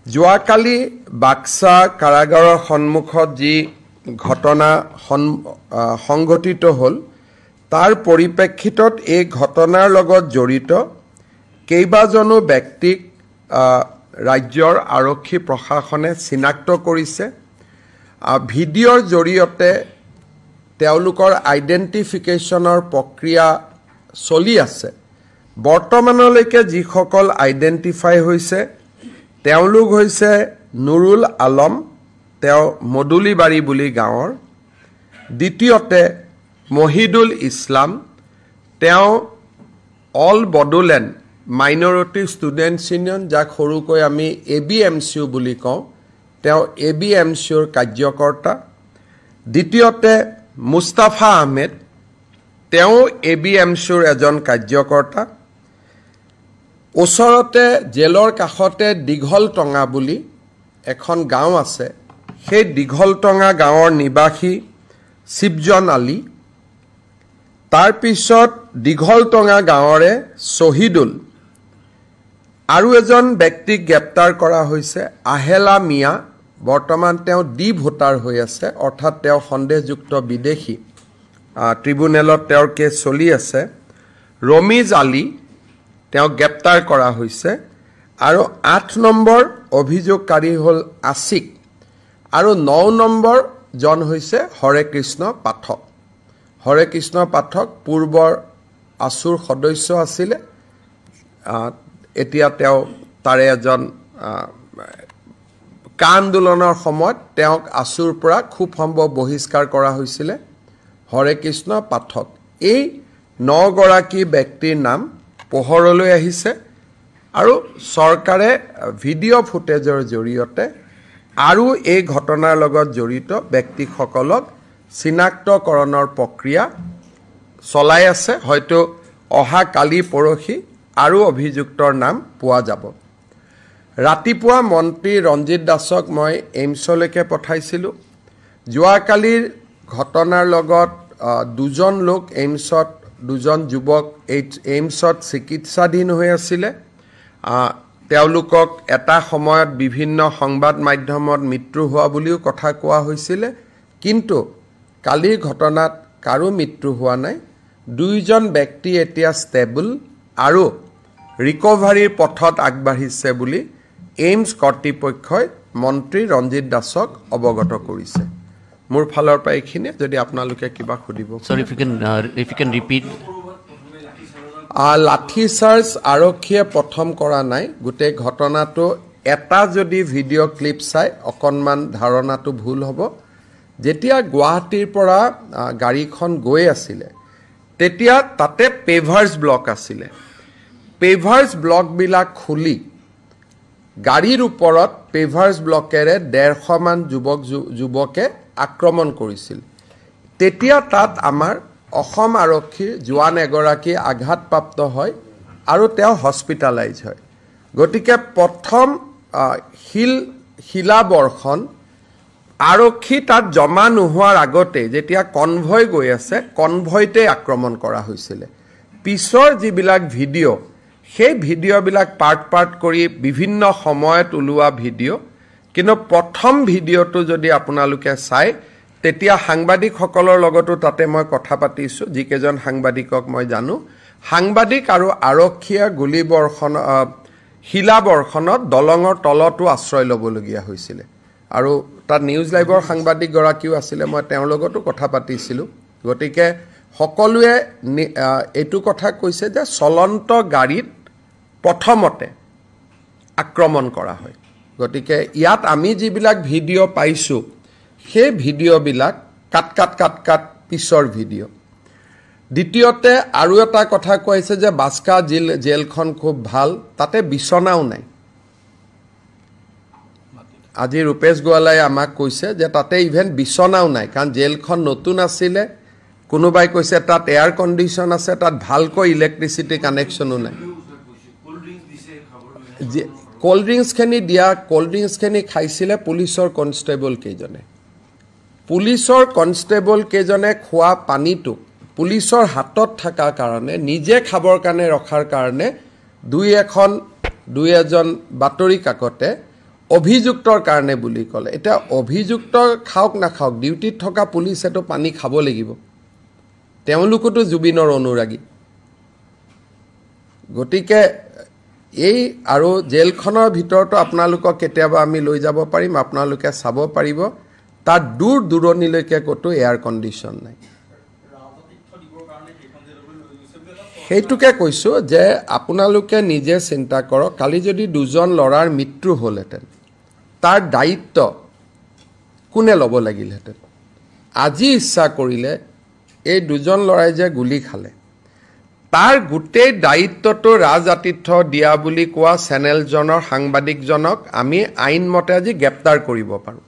যোৱাকালি বাক্সা কাৰাগাৰৰ সন্মুখত যি ঘটনা সংঘটিত হ'ল তাৰ পৰিপ্ৰেক্ষিতত এই ঘটনাৰ লগত জড়িত কেইবাজনো ব্যক্তিক ৰাজ্যৰ আৰক্ষী প্ৰশাসনে চিনাক্ত কৰিছে। ভিডিঅ'ৰ জৰিয়তে তেওঁলোকৰ আইডেন্টিফিকেশ্যনৰ প্ৰক্ৰিয়া চলি আছে। বৰ্তমানলৈকে যিসকল আইডেন্টিফাই হৈছে তেওঁলোক হৈছে নুৰুল আলম, তেওঁ মদুলিবাৰী বুলি গাঁৱৰ। দ্বিতীয়তে মহিদুল ইছলাম, তেওঁ all Bodoland minority students union, যাক সৰুকৈ আমি ABMCU বুলি কওঁ, তেওঁ ABMCUৰ কাৰ্যকৰ্তা। দ্বিতীয়তে মুস্তাফা আহমেদ, তেওঁ ABMCUৰ এজন কাৰ্যকৰ্তা। ওচৰতে জেলৰ কাষতে দীঘলটঙা বুলি এখন গাঁও আছে, সেই দীঘলটঙা গাঁৱৰ নিবাসী শিৱজন আলী। তাৰপিছত দীঘলটঙা গাঁৱৰে শহীদুল। আৰু এজন ব্যক্তিক গ্ৰেপ্তাৰ কৰা হৈছে আহেলা মিয়া, বৰ্তমান তেওঁ ভোটাৰ হৈ আছে, অৰ্থাৎ তেওঁ সন্দেহযুক্ত বিদেশী। ট্ৰিব্যুনেলত তেওঁৰ কেছ চলি আছে। ৰমিজ আলী, তেওঁক গ্ৰেপ্তাৰ কৰা হৈছে। আৰু 8 নম্বৰ অভিযোগকাৰী হ'ল আছিক। আৰু 9 নম্বৰ জন হৈছে হৰে কৃষ্ণ পাঠক। হৰে কৃষ্ণ পাঠক পূৰ্বৰ আছুৰ সদস্য আছিলে, এতিয়া তেওঁ তাৰে এজন কা আন্দোলনৰ সময়ত তেওঁক আছুৰ পৰা খুব সম্ভৱ বহিষ্কাৰ কৰা হৈছিলে। হৰে কৃষ্ণ পাঠক, এই 9 গৰাকী ব্যক্তিৰ নাম পোহৰলৈ আহিছে আৰু চৰকাৰে ভিডিঅ' ফুটেজৰ জৰিয়তে আৰু এই ঘটনাৰ লগত জড়িত ব্যক্তিসকলক চিনাক্তকৰণৰ প্ৰক্ৰিয়া চলাই আছে। হয়তো অহা কালি পৰহি আৰু অভিযুক্তৰ নাম পোৱা যাব। ৰাতিপুৱা মন্ত্ৰী ৰঞ্জিত দাসক মই এইমছলৈকে পঠাইছিলোঁ। যোৱাকালিৰ ঘটনাৰ লগত 2জন লোক এইমছত, 2জন যুৱক এইমছত চিকিৎসাধীন হৈ আছিলে। তেওঁলোকক এটা সময়ত বিভিন্ন সংবাদ মাধ্যমত মৃত্যু হোৱা বুলিও কথা কোৱা হৈছিলে, কিন্তু কালিৰ ঘটনাত কাৰো মৃত্যু হোৱা নাই। 2জন ব্যক্তি এতিয়া ষ্টেবল আৰু ৰিকভাৰীৰ পথত আগবাঢ়িছে বুলি এইমছ কৰ্তৃপক্ষই মন্ত্ৰী ৰঞ্জিত দাসক অৱগত কৰিছে। মোৰ ফালৰ পৰা এইখিনিয়ে, যদি আপোনালোকে কিবা সুধিব। লাঠি চাৰ্জ আৰক্ষীয়ে প্ৰথম কৰা নাই। গোটেই ঘটনাটো এটা যদি ভিডিঅ' ক্লিপ চাই অকণমান ধাৰণাটো ভুল হ'ব। যেতিয়া গুৱাহাটীৰ পৰা গাড়ীখন গৈ আছিলে তেতিয়া তাতে পেভাৰ্ছ ব্লক আছিলে। পেভাৰ্ছ ব্লকবিলাক খুলি গাড়ীৰ ওপৰত পেভাৰ্ছ ব্লকেৰে 150মান যুৱকে আক্ৰমণ কৰিছিল। তেতিয়া তাত আমাৰ অসম আৰক্ষীৰ জোৱান এগৰাকী আঘাতপ্ৰাপ্ত হয় আৰু তেওঁ হস্পিটেলাইজ হয়। গতিকে প্ৰথম শিলাবৰ্ষণ আৰক্ষী তাত জমা নোহোৱাৰ আগতে যেতিয়া কনভয় গৈ আছে, কনভয়তে আক্ৰমণ কৰা হৈছিলে। পিছৰ যিবিলাক ভিডিঅ', সেই ভিডিঅ'বিলাক পাৰ্ট কৰি বিভিন্ন সময়ত ওলোৱা ভিডিঅ', কিন্তু প্ৰথম ভিডিঅ'টো যদি আপোনালোকে চাই তেতিয়া সাংবাদিকসকলৰ লগতো তাতে মই কথা পাতিছোঁ, যিকেইজন সাংবাদিকক মই জানো। সাংবাদিক আৰু আৰক্ষীয়ে শিলাবৰ্ষণত দলঙৰ তলতো আশ্ৰয় ল'বলগীয়া হৈছিলে। আৰু তাত নিউজ লাইভৰ সাংবাদিকগৰাকীও আছিলে, মই তেওঁৰ লগতো কথা পাতিছিলোঁ। গতিকে সকলোৱে এইটো কথা কৈছে যে চলন্ত গাড়ীত প্ৰথমতে আক্ৰমণ কৰা হয়। গতিকে ইয়াত আমি যিবিলাক ভিডিঅ' পাইছোঁ সেই ভিডিঅ'বিলাক কাট পিছৰ ভিডিঅ'। দ্বিতীয়তে আৰু এটা কথা কৈছে যে বাস্কা জেলখন খুব ভাল, তাতে বিচনাও নাই। আজি ৰূপেশ গোৱালাই আমাক কৈছে যে তাতে ইভেন বিচনাও নাই, কাৰণ জেলখন নতুন আছিলে। কোনোবাই কৈছে তাত এয়াৰ কণ্ডিশ্যন আছে, তাত ভালকৈ ইলেক্ট্ৰিচিটি কানেকশ্যনো নাই। কোল্ড ড্ৰিংকছখিনি খাইছিলে পুলিচৰ কনষ্টেবল কেইজনে। পুলিচৰ কনষ্টেবল কেইজনে খোৱা পানীটো পুলিচৰ হাতত থকাৰ কাৰণে, নিজে খাবৰ কাৰণে ৰখাৰ কাৰণে দুই এজন বাতৰি কাকতে অভিযুক্তৰ কাৰণে বুলি ক'লে এটা অভিযুক্ত খাওক না খাওক ডিউটিত থকা পুলিচেটো পানী খাব লাগিব তেওঁলোকতো জুবিনৰ অনুৰাগী গতিকে এই আৰু জেলখনৰ ভিতৰতো আপোনালোকক কেতিয়াবা আমি লৈ যাব পাৰিম আপোনালোকে চাব পাৰিব তাৰ দূৰ দূৰণিলৈকে কতো এয়াৰ কণ্ডিশ্যন নাই সেইটোকে কৈছো যে আপোনালোকে নিজে চিন্তা কৰক কালি যদি দুজন লৰাৰ মৃত্যু হ'লহেঁতেন তাৰ দায়িত্ব কোনে ল'ব লাগিলহেঁতেন আজি ইচ্ছা কৰিলে এই দুজন লৰাই যে গুলি খালে তাৰ গোটেই দায়িত্বটো ৰাজাতিথ্য দিয়া বুলি কোৱা চেনেলজনৰ সাংবাদিকজনক আমি আইনমতে আজি গ্ৰেপ্তাৰ কৰিব পাৰোঁ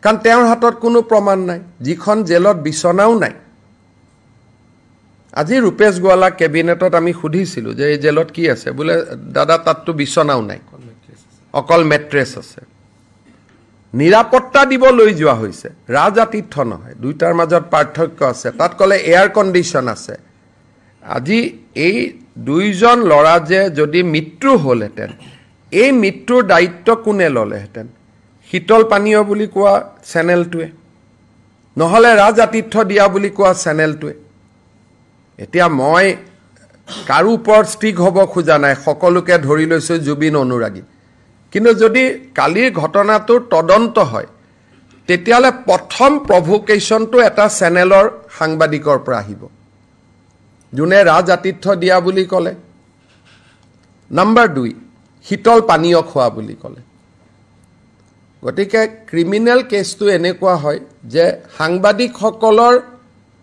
কাৰণ তেওঁৰ হাতত কোনো প্ৰমাণ নাই যিখন জেলত বিছনাও নাই আজি ৰূপেশ গোৱালা কেবিনেটত আমি সুধিছিলোঁ যে এই জেলত কি আছে বোলে দাদা তাততো বিছনাও নাই অকল মেট্ৰেছ আছে নিৰাপত্তা দিব লৈ যোৱা হৈছে ৰাজাতিথ্য নহয় দুইটাৰ মাজত পাৰ্থক্য আছে তাত ক'লে এয়াৰ কণ্ডিশ্যন আছে আজি এই দুইজন ল'ৰা যে যদি মৃত্যু হ'লহেঁতেন এই মৃত্যুৰ দায়িত্ব কোনে ল'লেহেঁতেন শীতল পানীয় বুলি কোৱা চেনেলটোৱে নহ'লে ৰাজাতিথ্য দিয়া বুলি কোৱা চেনেলটোৱে এতিয়া মই কাৰো ওপৰত ষ্টিক হ'ব খোজা নাই সকলোকে ধৰি লৈছোঁ জুবিন অনুৰাগী কিন্তু যদি কালিৰ ঘটনাটোৰ তদন্ত হয় তেতিয়াহ'লে প্ৰথম প্ৰভোকেশ্যনটো এটা চেনেলৰ সাংবাদিকৰ পৰা আহিব যোনে ৰাজাতিথ্য দিয়া বুলি ক'লে নম্বৰ 2 শীতল পানীয় খোৱা বুলি ক'লে গতিকে ক্ৰিমিনেল কেছটো এনেকুৱা হয় যে সাংবাদিকসকলৰ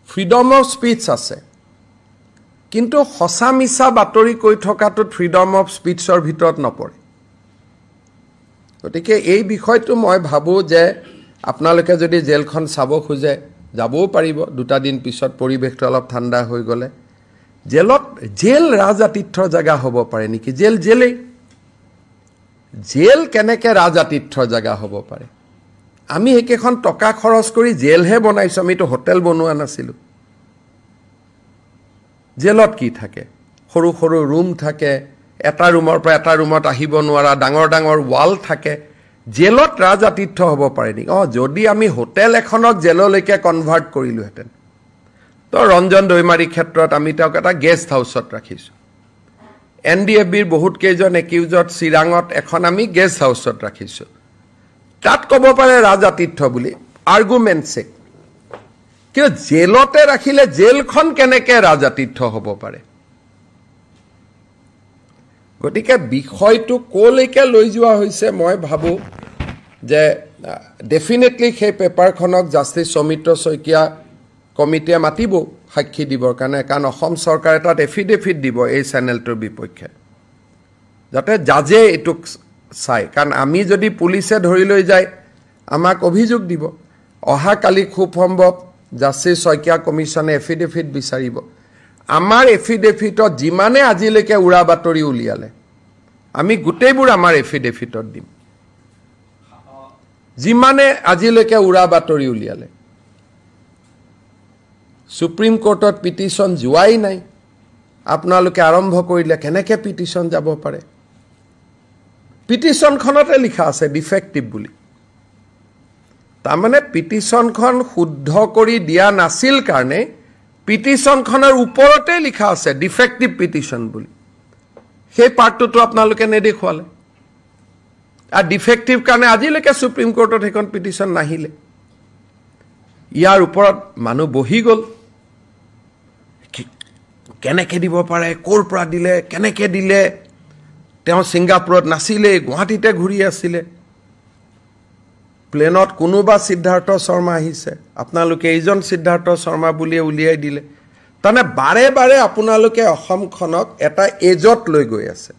ফ্ৰীডম অফ স্পীচ আছে কিন্তু সঁচা মিছা বাতৰি কৈ থকাটো ফ্ৰীডম অফ স্পীচৰ ভিতৰত নপৰে গতিকে এই বিষয়টো মই ভাবোঁ যে আপোনালোকে যদি জেলখন চাব খোজে যাবও পাৰিব দুটা দিন পিছত পৰিৱেশটো অলপ ঠাণ্ডা হৈ গ'লে জেলত জেল ৰাজাতিথ্যৰ জেগা হ'ব পাৰে নেকি জেলেই জেল কেনেকৈ ৰাজাতিথ্যৰ জেগা হ'ব পাৰে আমি একেখন টকা খৰচ কৰি জেলহে বনাইছোঁ আমিতো হোটেল বনোৱা নাছিলোঁ জেলত কি থাকে সৰু সৰু ৰুম থাকে এটা ৰুমৰ পৰা এটা ৰুমত আহিব নোৱাৰা ডাঙৰ ডাঙৰ ৱাল থাকে জেলত ৰাজাতিথ্য হ'ব পাৰে নেকি যদি আমি হোটেল এখনক জেললৈকে কনভাৰ্ট কৰিলোহেঁতেন তো ৰঞ্জন দৈমাৰী ক্ষেত্ৰত আমি তেওঁক এটা গেষ্ট হাউচত ৰাখিছোঁ NDFBৰ বহুত কেইজন একিউজত চিৰাঙত এখন আমি গেষ্ট হাউচত ৰাখিছোঁ তাত ক'ব পাৰে ৰাজাতিথ্য বুলি আৰ্গুমেণ্ট চেক কিন্তু জেলতে ৰাখিলে জেলখন কেনেকৈ ৰাজাতিথ্য হ'ব পাৰে গতিকে বিষয়টো ক'লৈকে লৈ যোৱা হৈছে মই ভাবোঁ যে ডেফিনেটলি সেই পেপাৰখনক জাষ্টিছ সৌমিত্ৰ শইকীয়া কমিটিয়ে মাতিব সাক্ষী দিবৰ কাৰণে কাৰণ অসম চৰকাৰে তাত এফিডেভিট দিব এই চেনেলটোৰ বিপক্ষে যাতে জাজে এইটোক চায় কাৰণ আমি যদি পুলিচে ধৰি লৈ যায় আমাক অভিযোগ দিব অহাকালি খুব সম্ভৱ জাষ্টিছ শইকীয়া কমিশ্যনে এফিডেভিট বিচাৰিব আমাৰ এফিডেভিটত যিমানে আজিলৈকে উৰা বাতৰি উলিয়ালে আমি গোটেইবোৰ আমাৰ এফিডেভিটত দিম যিমানে আজিলৈকে উৰা বাতৰি উলিয়ালে সুপ্ৰিম কোৰ্টত পিটিশ্যন যোৱাই নাই আপোনালোকে আৰম্ভ কৰিলে কেনেকৈ পিটিশ্যন যাব পাৰে পিটিশ্যনখনতে লিখা আছে ডিফেক্টিভ বুলি তাৰমানে পিটিশ্যনখন শুদ্ধ কৰি দিয়া নাছিল কাৰণে পিটিশ্যনখনৰ ওপৰতে লিখা আছে ডিফেক্টিভ পিটিশ্যন বুলি সেই পাৰ্টটো আপোনালোকে নেদেখুৱালে আৰু ডিফেক্টিভ কাৰণে আজিলৈকে সুপ্ৰিম কোৰ্টত সেইখন পিটিশ্যন নাহিলে ইয়াৰ ওপৰত মানুহ বহি গ'ল কেনেকৈ দিব পাৰে ক'ৰ পৰা দিলে কেনেকৈ দিলে তেওঁ ছিংগাপুৰত নাছিলে গুৱাহাটীতে ঘূৰি আছিলে প্লেনত কোনোবা সিদ্ধাৰ্থ শৰ্মা আহিছে আপোনালোকে এইজন সিদ্ধাৰ্থ শৰ্মা বুলিয়ে উলিয়াই দিলে তাৰমানে বাৰে বাৰে আপোনালোকে অসমখনক এটা এজত লৈ গৈ আছে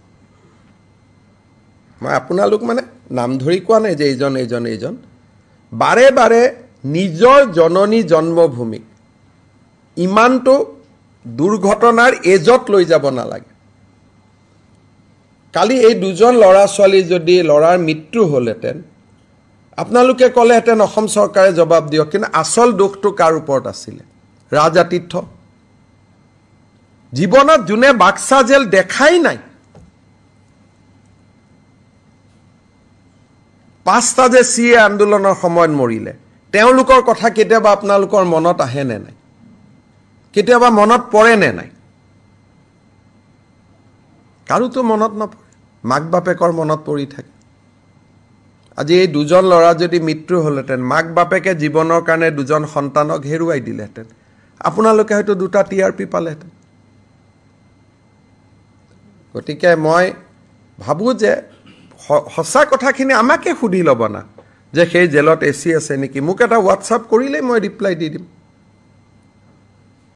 মই আপোনালোক মানে নাম ধৰি কোৱা নাই যে এইজন বাৰে বাৰে নিজৰ জননী জন্মভূমিক ইমানটো দুৰ্ঘটনাৰ এজত লৈ যাব নালাগে কালি এই দুজন ল'ৰা ছোৱালী যদি ল'ৰাৰ মৃত্যু হ'লহেঁতেন আপোনালোকে ক'লেহেঁতেন অসম চৰকাৰে জবাব দিয়ক কিন্তু আচল দুখটো কাৰ ওপৰত আছিলে ৰাজাতিথ্য জীৱনত যোনে বাক্সা জেল দেখাই নাই 5টা যে CA আন্দোলনৰ সময়ত মৰিলে তেওঁলোকৰ কথা কেতিয়াবা আপোনালোকৰ মনত আহে নে নাই কেতিয়াবা মনত পৰে নে নাই কাৰোতো মনত নপৰে মাক বাপেকৰ মনত পৰি থাকে আজি এই দুজন ল'ৰা যদি মৃত্যু হলহেঁতেন মাক বাপেকে জীৱনৰ কাৰণে দুজন সন্তানক হেৰুৱাই দিলেহেঁতেন আপোনালোকে হয়তো 2টা TRP পালেহেঁতেন গতিকে মই ভাবো যে সঁচা কথাখিনি আমাকে সুধি ল'ব না যে সেই জেলত AC আছে নেকি মোক এটা WhatsApp কৰিলে মই ৰিপ্লাই দি দিম